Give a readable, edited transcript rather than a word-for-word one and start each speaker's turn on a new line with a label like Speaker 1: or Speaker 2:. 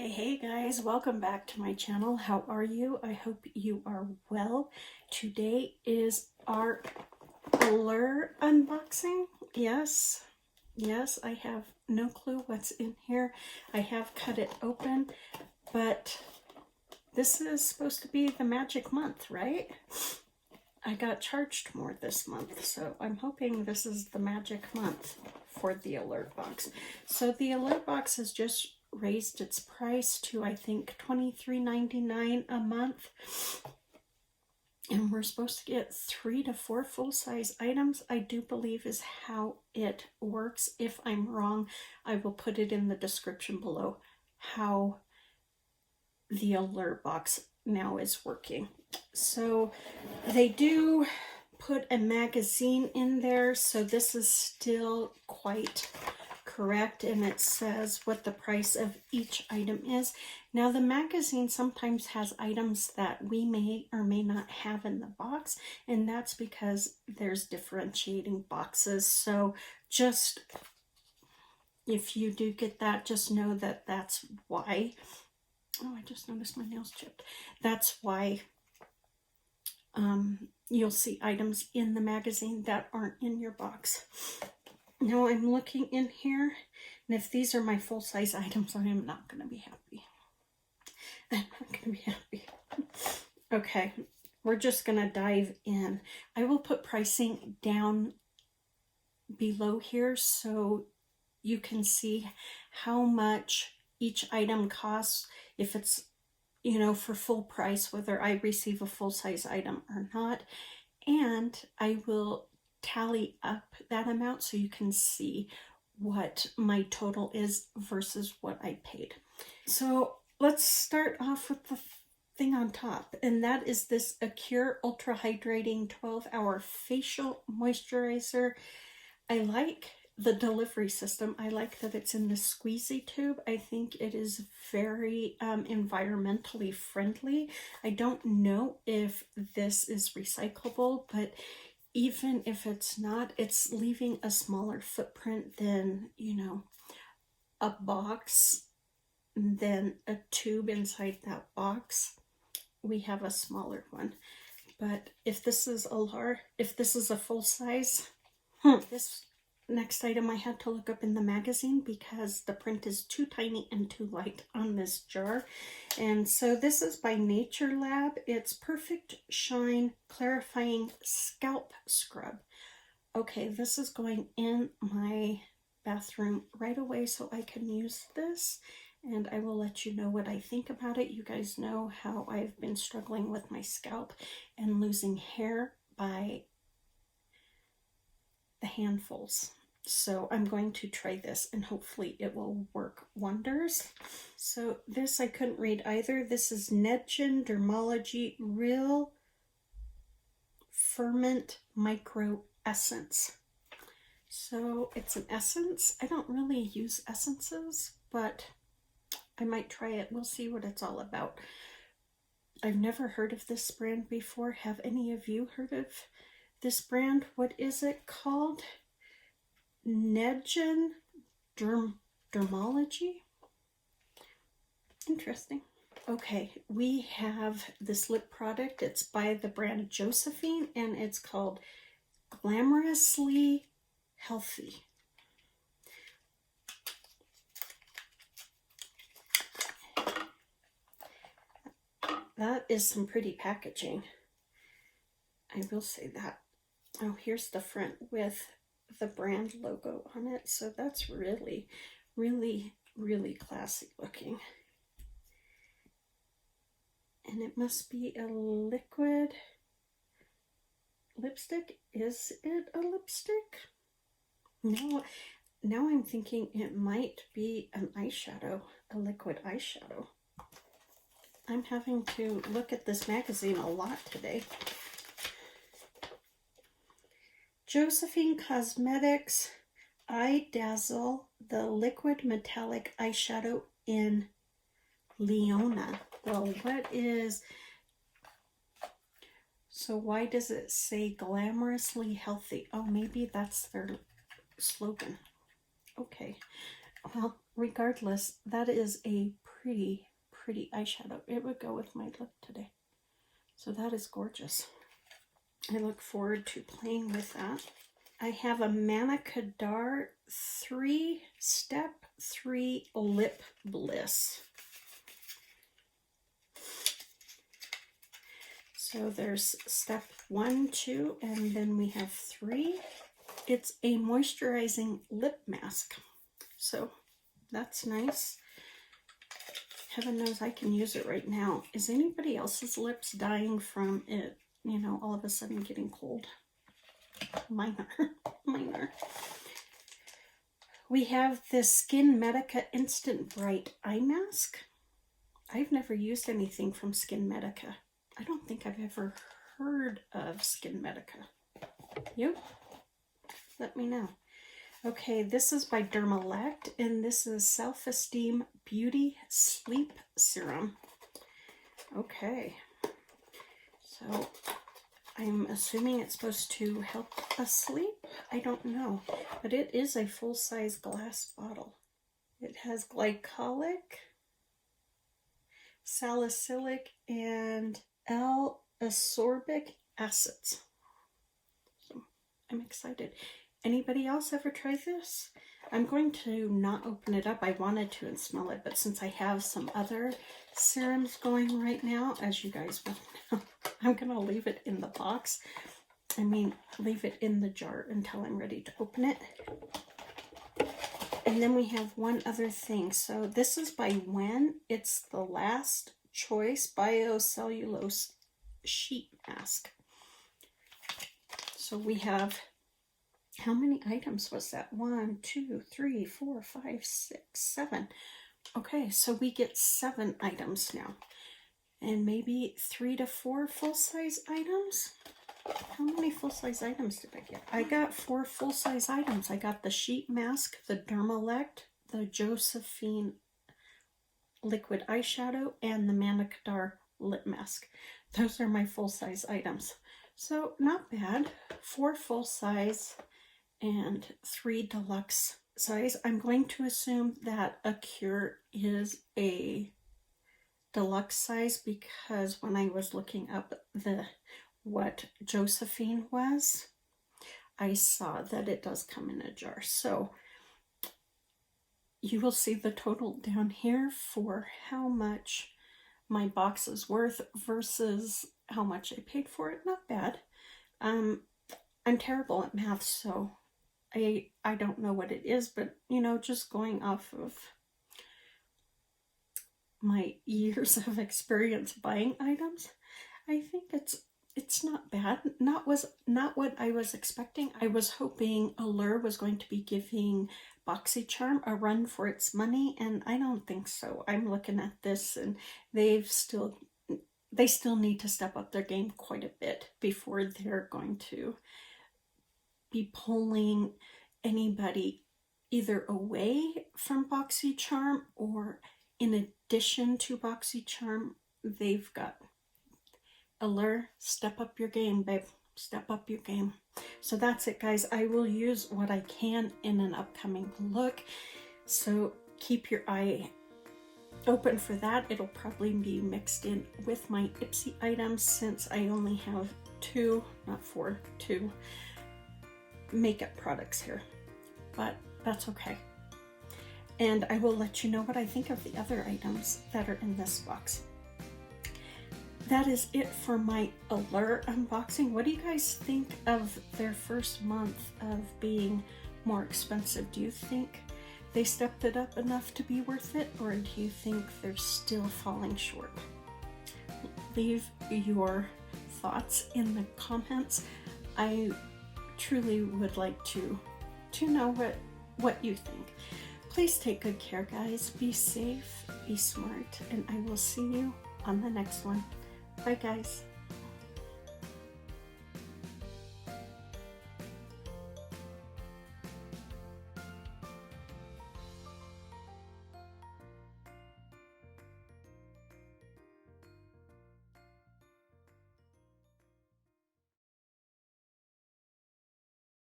Speaker 1: Hey guys, welcome back to my channel. How are you? I hope you are well. Today is our Allure unboxing. Yes, I have no clue what's in here. I have cut it open, but this is supposed to be the magic month, right? I got charged more this month, so I'm hoping this is the magic month for the Allure box. So the Allure box has just raised its price to, I think, $23.99 a month. And we're supposed to get 3 to 4 full-size items, I do believe is how it works. If I'm wrong, I will put it in the description below how the Allure box now is working. So they do put a magazine in there, so this is still quite correct, and it says what the price of each item is. Now the magazine sometimes has items that we may or may not have in the box, and that's because there's differentiating boxes. So just if you do get that, just know that that's why. Oh, I just noticed my nails chipped. That's why you'll see items in the magazine that aren't in your box. Now I'm looking in here, and if these are my full-size items, I am not going to be happy. I'm not going to be happy. Okay, we're just going to dive in. I will put pricing down below here so you can see how much each item costs, if it's, you know, for full price, whether I receive a full-size item or not. And I will tally up that amount so you can see what my total is versus what I paid. So let's start off with the thing on top, and that is this Allure Ultra Hydrating 12-Hour Facial Moisturizer. I like the delivery system. I like that it's in the squeezy tube. I think it is very environmentally friendly. I don't know if this is recyclable, but even if it's not, it's leaving a smaller footprint than, you know, a box, than a tube inside that box. We have a smaller one. But if this is a full size, this next item I had to look up in the magazine because the print is too tiny and too light on this jar. And so this is by Nature Lab. It's Perfect Shine Clarifying Scalp Scrub. Okay, this is going in my bathroom right away so I can use this, and I will let you know what I think about it. You guys know how I've been struggling with my scalp and losing hair by the handfuls. So I'm going to try this and hopefully it will work wonders. So this I couldn't read either. This is Nedgen Dermology Real Ferment Micro Essence. So it's an essence. I don't really use essences, but I might try it. We'll see what it's all about. I've never heard of this brand before. Have any of you heard of this brand? What is it called? Nedgen Dermology? Interesting. Okay, we have this lip product. It's by the brand Josephine, and it's called Glamorously Healthy. That is some pretty packaging. I will say that. Oh, here's the front with the brand logo on it. So that's really, really, really classy looking. And it must be a liquid lipstick. Is it a lipstick? No. Now I'm thinking it might be an eyeshadow, a liquid eyeshadow. I'm having to look at this magazine a lot today. Josephine Cosmetics Eye Dazzle, the liquid metallic eyeshadow in Leona. Well, what is... So why does it say glamorously healthy? Oh, maybe that's their slogan. Okay. Well, regardless, that is a pretty eyeshadow. It would go with my look today. So that is gorgeous. I look forward to playing with that. I have a Manicadar 3-Step 3 Lip Bliss. So there's step 1, 2, and then we have 3. It's a moisturizing lip mask. So that's nice. Heaven knows I can use it right now. Is anybody else's lips dying from it, you know, all of a sudden getting cold? Mine are. Mine are. We have this Skin Medica Instant Bright Eye Mask. I've never used anything from Skin Medica. I don't think I've ever heard of Skin Medica. You? Let me know. Okay, this is by Dermalect, and this is Self-Esteem Beauty Sleep Serum. Okay, so I'm assuming it's supposed to help us sleep. I don't know, but it is a full-size glass bottle. It has glycolic, salicylic, and L-ascorbic acids. So I'm excited. Anybody else ever try this? I'm going to not open it up. I wanted to and smell it, but since I have some other serums going right now, as you guys will know, I'm going to leave it in the box. I mean, leave it in the jar until I'm ready to open it. And then we have one other thing. So this is by Wen. It's the Last Choice Biocellulose Sheet Mask. So we have, how many items was that? 1, 2, 3, 4, 5, 6, 7. Okay, so we get 7 items now. And maybe 3 to 4 full-size items? How many full-size items did I get? I got 4 full-size items. I got the sheet mask, the Dermalect, the Josephine liquid eyeshadow, and the Manicadar lip mask. Those are my full-size items. So not bad. 4 full-size and 3 deluxe size. I'm going to assume that Allure is a deluxe size because when I was looking up what Josephine was, I saw that it does come in a jar. So you will see the total down here for how much my box is worth versus how much I paid for it. Not bad. I'm terrible at math, so I don't know what it is, but you know, just going off of my years of experience buying items, I think it's not bad. Not what I was expecting. I was hoping Allure was going to be giving BoxyCharm a run for its money, and I don't think so. I'm looking at this, and they still need to step up their game quite a bit before they're going to be pulling anybody either away from BoxyCharm or in addition to BoxyCharm. They've got Allure. Step up your game, babe. Step up your game. So that's it, guys. I will use what I can in an upcoming look, so keep your eye open for that. It'll probably be mixed in with my Ipsy items since I only have 2, not 4, 2 makeup products here, but that's okay. And I will let you know what I think of the other items that are in this box. That is it for my Allure unboxing. What do you guys think of their first month of being more expensive? Do you think they stepped it up enough to be worth it, or do you think they're still falling short? Leave your thoughts in the comments. I truly would like to know what you think. Please take good care, guys. Be safe, be smart, and I will see you on the next one. Bye, guys.